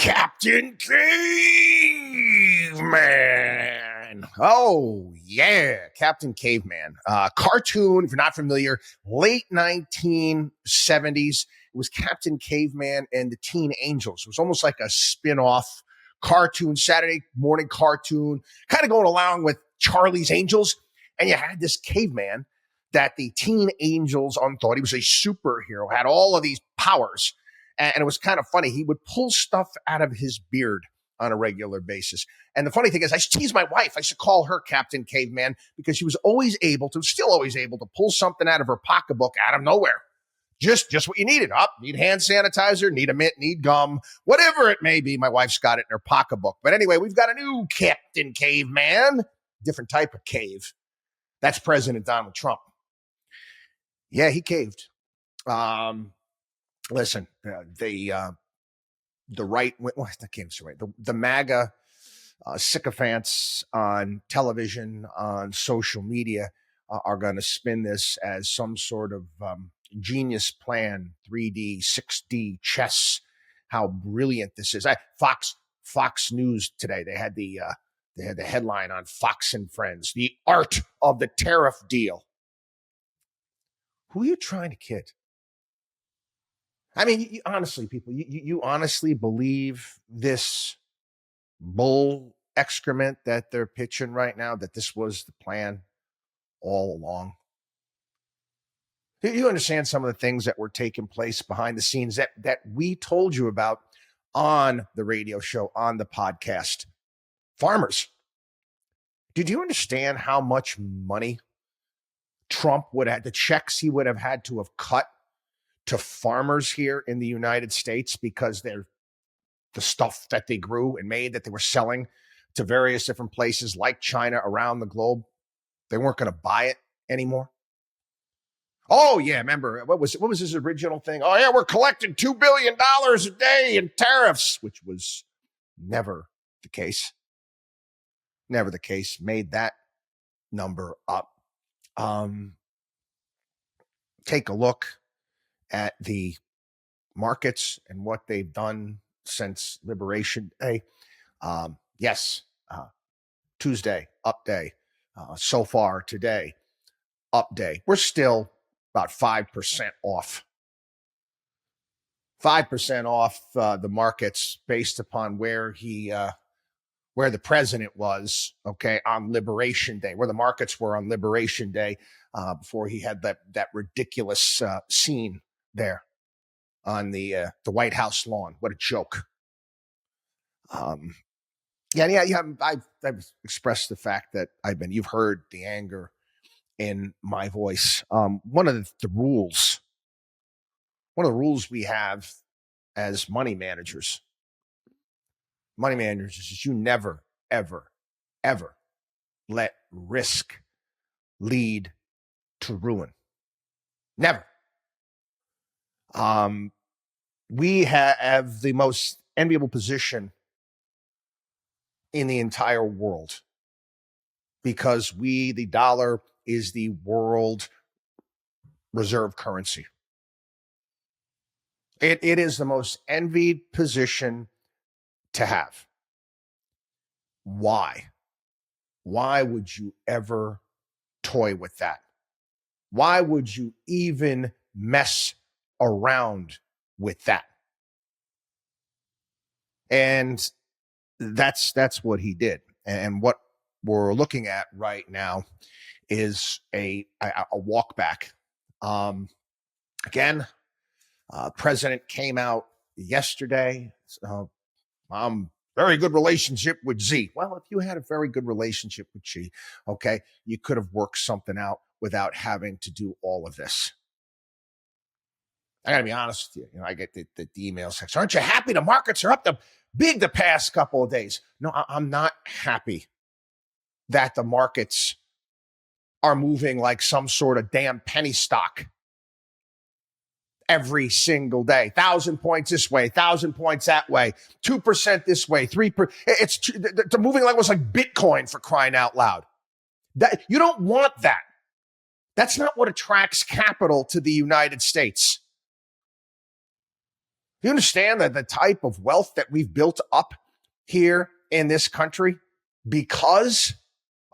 Captain Caveman. Oh, yeah. Captain Caveman. Cartoon, if you're not familiar, late 1970s. It was Captain Caveman and the Teen Angels. It was almost like a spin-off cartoon, Saturday morning cartoon, kind of going along with Charlie's Angels. And you had this caveman that the Teen Angels thought he was a superhero, had all of these powers. And it was kind of funny. He would pull stuff out of his beard on a regular basis. And the funny thing is, I should tease my wife. I should call her Captain Caveman because she was still always able to pull something out of her pocketbook out of nowhere. Just what you needed. Need hand sanitizer, need a mint, need gum, whatever it may be. My wife's got it in her pocketbook. But anyway, we've got a new Captain Caveman, different type of cave. That's President Donald Trump. Yeah, he caved. Listen, the right, the MAGA sycophants on television, on social media are going to spin this as some sort of genius plan, 3D, 6D chess, how brilliant this is. Fox News today, they had the headline on Fox and Friends, the art of the tariff deal. Who are you trying to kid? I mean, honestly, people, you honestly believe this bull excrement that they're pitching right now, that this was the plan all along? Do you understand some of the things that were taking place behind the scenes that we told you about on the radio show, on the podcast? Farmers. Did you understand how much money Trump would have, the checks he would have had to have cut to farmers here in the United States because they're the stuff that they grew and made that they were selling to various different places like China around the globe? They weren't going to buy it anymore. Oh yeah, remember what was his original thing? Oh yeah, we're collecting $2 billion a day in tariffs, which was never the case. Never the case. Made that number up. Take a look at the markets and what they've done since Liberation Day. Tuesday, up day. So far today, up day. We're still about 5% off. 5% off the markets based upon where the president was, okay, on Liberation Day, where the markets were on Liberation Day before he had that ridiculous scene there on the White House lawn. What a joke. I've expressed the fact that you've heard the anger in my voice. One of the rules we have as money managers is you never, ever, ever let risk lead to ruin. Never. We have the most enviable position in the entire world because the dollar is the world reserve currency. It is the most envied position to have. Why? Why would you ever toy with that? Why would you even mess around with that? And that's what he did. And what we're looking at right now is a walk back. President came out yesterday. Very good relationship with Z. Well, if you had a very good relationship with Xi, okay, you could have worked something out without having to do all of this. I got to be honest with you. I get the email section. Aren't you happy the markets are up big the past couple of days? No, I'm not happy that the markets are moving like some sort of damn penny stock every single day. 1,000 points this way, 1,000 points that way, 2% this way, 3%. They're moving like almost like Bitcoin, for crying out loud. That you don't want that. That's not what attracts capital to the United States. Do you understand that the type of wealth that we've built up here in this country because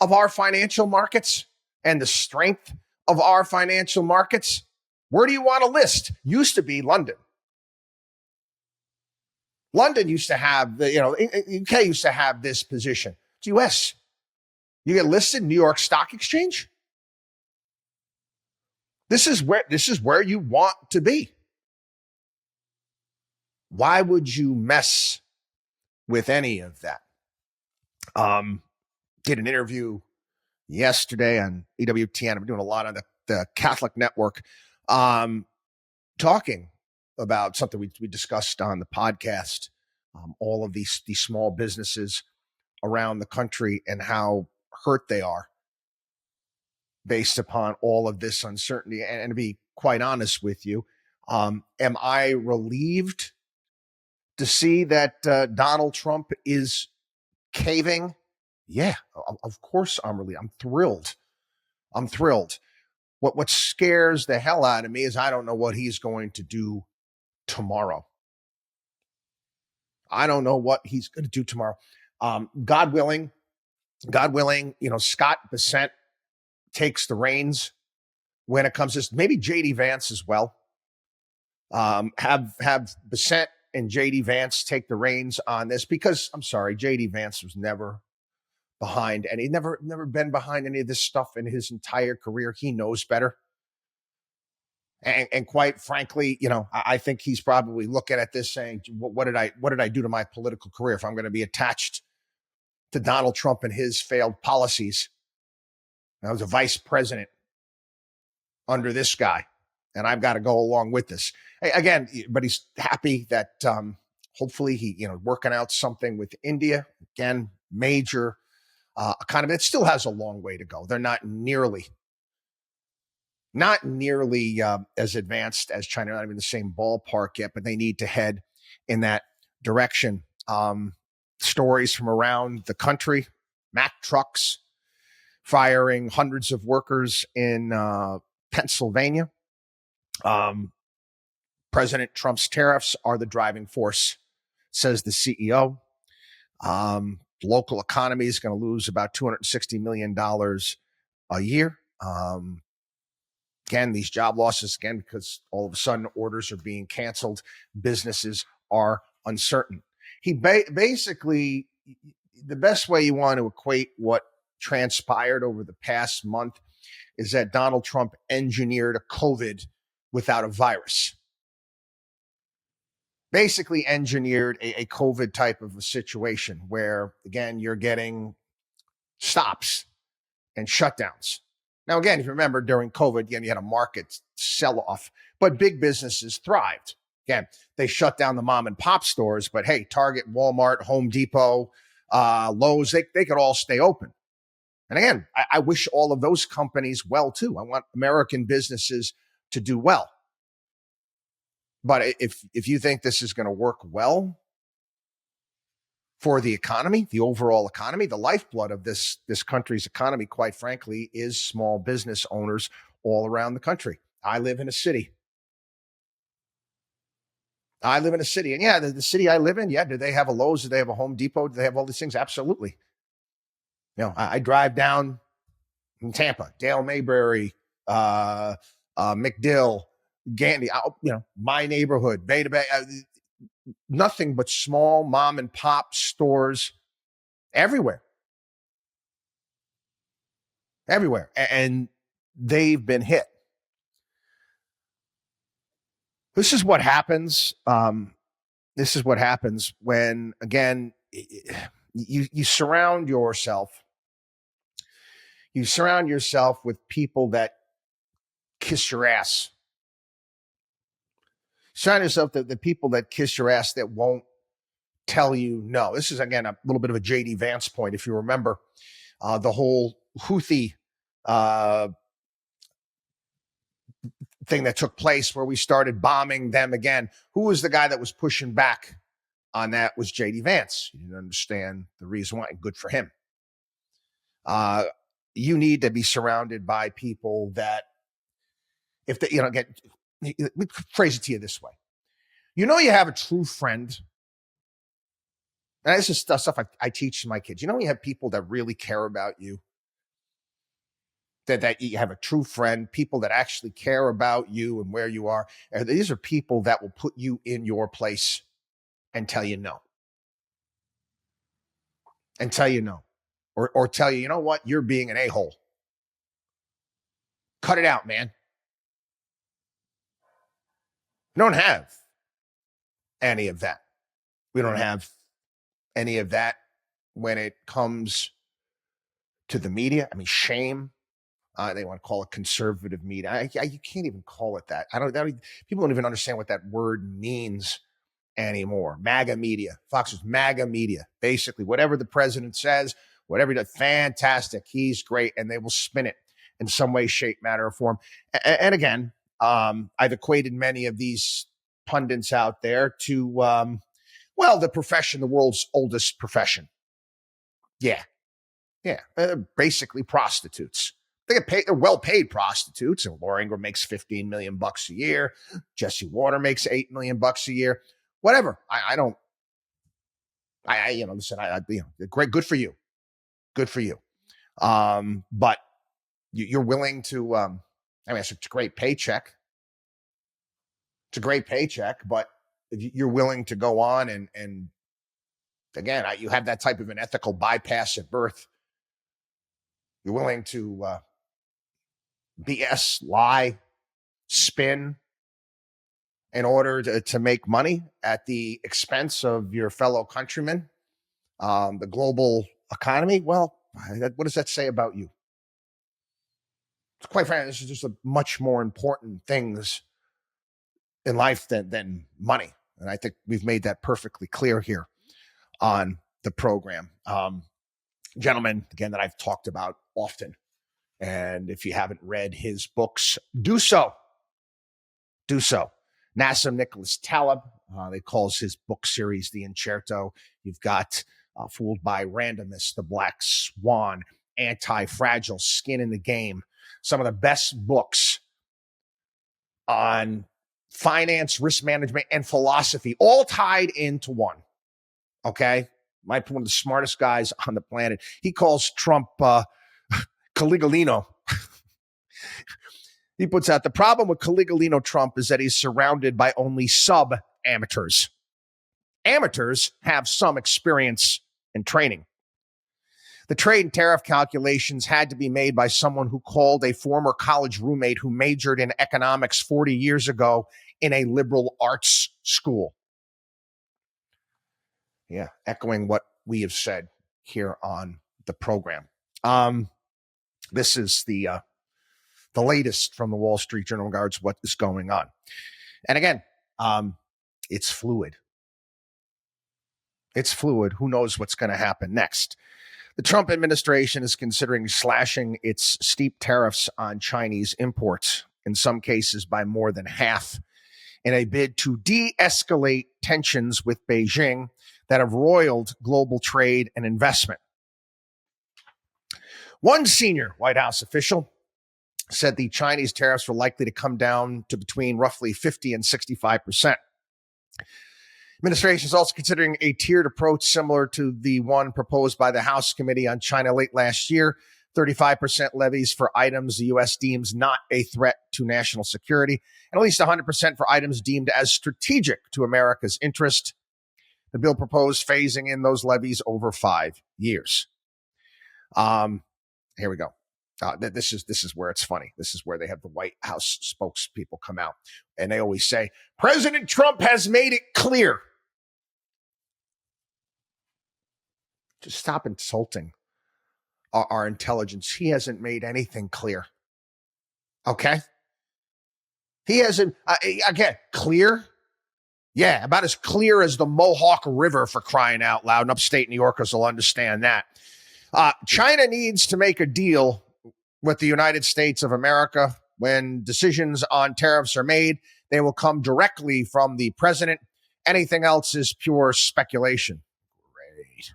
of our financial markets and the strength of our financial markets? Where do you want to list? Used to be London. London used to have UK used to have this position. It's US. You get listed in New York Stock Exchange. This is where you want to be. Why would you mess with any of that? Did an interview yesterday on EWTN. I'm doing a lot on the Catholic Network, talking about something we discussed on the podcast. All of these small businesses around the country and how hurt they are based upon all of this uncertainty. And to be quite honest with you, am I relieved to see that Donald Trump is caving? Yeah, of course I'm relieved. I'm thrilled. What scares the hell out of me is I don't know what he's going to do tomorrow. I don't know what he's going to do tomorrow. God willing, Scott Bessent takes the reins when it comes to this. Maybe JD Vance as well. Have Bessent and JD Vance take the reins on this, because I'm sorry, JD Vance was never behind, and he never been behind any of this stuff in his entire career. He knows better. And quite frankly, I think he's probably looking at this saying, what did I do to my political career if I'm going to be attached to Donald Trump and his failed policies? I was a vice president under this guy, and I've got to go along with this. Again, but he's happy that hopefully he, working out something with India. Again, major economy. It still has a long way to go. They're not nearly as advanced as China, not even the same ballpark yet, but they need to head in that direction. Stories from around the country, Mack trucks firing hundreds of workers in Pennsylvania. President Trump's tariffs are the driving force, says the CEO. Local economy is going to lose about $260 million a year. Again, these job losses, because all of a sudden orders are being canceled. Businesses are uncertain. He basically, the best way you want to equate what transpired over the past month is that Donald Trump engineered a COVID without a virus. Basically engineered a COVID type of a situation where, again, you're getting stops and shutdowns. Now, again, if you remember during COVID, again, you had a market sell-off, but big businesses thrived. Again, they shut down the mom and pop stores, but hey, Target, Walmart, Home Depot, Lowe's, they could all stay open. And again, I wish all of those companies well too. I want American businesses to do well. But if you think this is going to work well for the economy, the overall economy, the lifeblood of this country's economy, quite frankly, is small business owners all around the country. I live in a city. And yeah, the city I live in, yeah, do they have a Lowe's? Do they have a Home Depot? Do they have all these things? Absolutely. I drive down in Tampa, Dale Mayberry, McDill, Gandy, my neighborhood, Beta Bay, nothing but small mom and pop stores everywhere. And they've been hit. This is what happens. This is what happens when, again, you surround yourself with people that kiss your ass. Surround yourself with the people that kiss your ass, that won't tell you no. This is, again, a little bit of a JD Vance point. If you remember the whole Houthi thing that took place where we started bombing them again. Who was the guy that was pushing back on that? Was JD Vance. You didn't understand the reason why. Good for him. You need to be surrounded by people that, if they, let me phrase it to you this way. You know you have a true friend. And this is stuff I teach my kids. You know you have people that really care about you. That you have a true friend, people that actually care about you and where you are. And these are people that will put you in your place and tell you no. And tell you no. Or tell you, you know what, you're being an a-hole. Cut it out, man. We don't have any of that. We don't have any of that when it comes to the media. I mean, shame. They want to call it conservative media. You can't even call it that. People don't even understand what that word means anymore. MAGA media. Fox is MAGA media. Basically, whatever the president says, whatever he does, fantastic. He's great. And they will spin it in some way, shape, matter, or form. And again, I've equated many of these pundits out there to, the profession, the world's oldest profession. Yeah. Basically prostitutes. They get paid. They're well-paid prostitutes. And Laura Ingraham makes $15 million a year. Jesse Water makes $8 million a year. Whatever. Listen. Great. Good for you. Good for you. But you're willing to. It's a great paycheck. It's a great paycheck, but you're willing to go on and again, you have that type of an ethical bypass at birth. You're willing to BS, lie, spin in order to make money at the expense of your fellow countrymen, the global economy. Well, what does that say about you? Quite frankly, this is just a much more important things in life than money. And I think we've made that perfectly clear here on the program. Gentleman, again, that I've talked about often. And if you haven't read his books, do so. Do so. Nassim Taleb, they calls his book series The Incerto. You've got Fooled by Randomness, The Black Swan, Anti-Fragile, Skin in the Game. Some of the best books on finance, risk management, and philosophy, all tied into one. Okay? Might be one of the smartest guys on the planet. He calls Trump Caligulino. He puts out the problem with Caligulino Trump is that he's surrounded by only sub-amateurs. Amateurs have some experience and training. The trade and tariff calculations had to be made by someone who called a former college roommate who majored in economics 40 years ago in a liberal arts school. Yeah, echoing what we have said here on the program. This is the latest from the Wall Street Journal regards what is going on. And again, it's fluid. It's fluid. Who knows what's going to happen next? The Trump administration is considering slashing its steep tariffs on Chinese imports, in some cases by more than half, in a bid to de-escalate tensions with Beijing that have roiled global trade and investment. One senior White House official said the Chinese tariffs were likely to come down to between roughly 50 and 65%. Administration is also considering a tiered approach similar to the one proposed by the House Committee on China late last year, 35% levies for items the U.S. deems not a threat to national security, and at least 100% for items deemed as strategic to America's interest. The bill proposed phasing in those levies over 5 years. Here we go. This is where it's funny. This is where they have the White House spokespeople come out, and they always say, President Trump has made it clear. Just stop insulting our intelligence. He hasn't made anything clear. Okay? He hasn't, again, clear? Yeah, about as clear as the Mohawk River, for crying out loud. And upstate New Yorkers will understand that. China needs to make a deal with the United States of America. When decisions on tariffs are made, they will come directly from the president. Anything else is pure speculation. Great.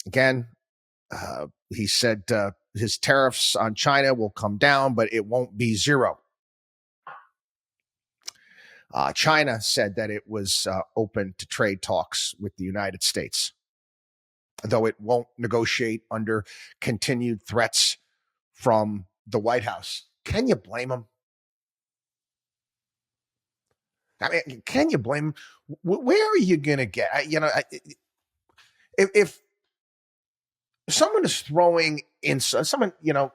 Again, he said his tariffs on China will come down, but it won't be zero. China said that it was open to trade talks with the United States, though it won't negotiate under continued threats from the White House. Can you blame them? I mean, can you blame them? Where are you going to get? If someone is throwing in someone, you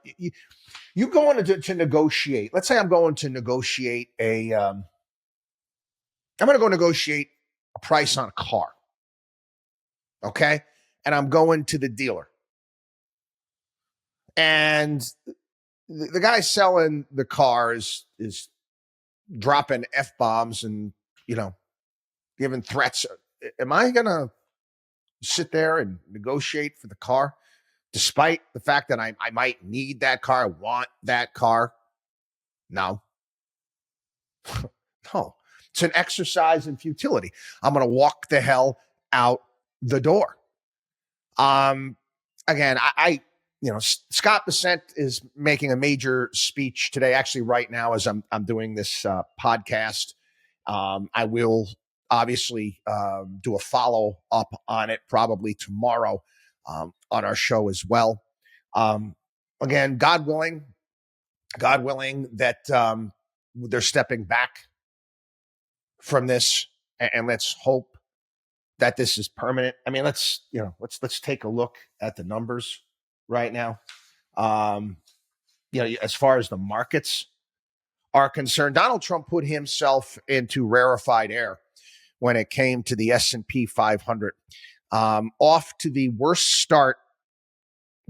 going to negotiate. Let's say I'm going to negotiate I'm going to go negotiate a price on a car. Okay. And I'm going to the dealer. And the guy selling the cars is dropping F-bombs and, giving threats. Am I going to sit there and negotiate for the car, despite the fact that I might need that car, I want that car? No. No. It's an exercise in futility. I'm going to walk the hell out the door. Again, Scott Bessent is making a major speech today, actually right now as I'm doing this podcast. I will obviously do a follow up on it probably tomorrow on our show as well. Again, God willing that they're stepping back from this, and let's hope that this is permanent. I mean, let's take a look at the numbers right now. As far as the markets are concerned, Donald Trump put himself into rarefied air when it came to the S&P 500. Off to the worst start,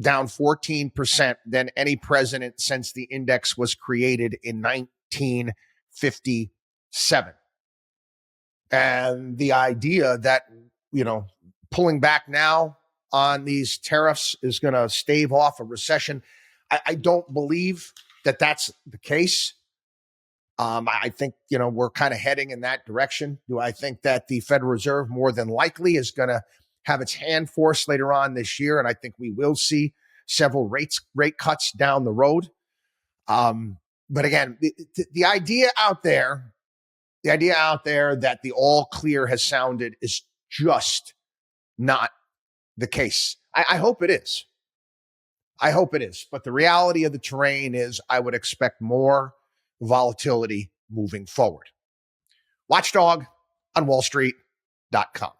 down 14% than any president since the index was created in 1957. And the idea that, pulling back now on these tariffs is going to stave off a recession, I don't believe that that's the case. I think, we're kind of heading in that direction. Do I think that the Federal Reserve more than likely is going to have its hand forced later on this year? And I think we will see several rate cuts down the road. But again, the idea out there that the all clear has sounded is just not the case. I hope it is. But the reality of the terrain is I would expect more volatility moving forward. WatchDog on WallStreet.com.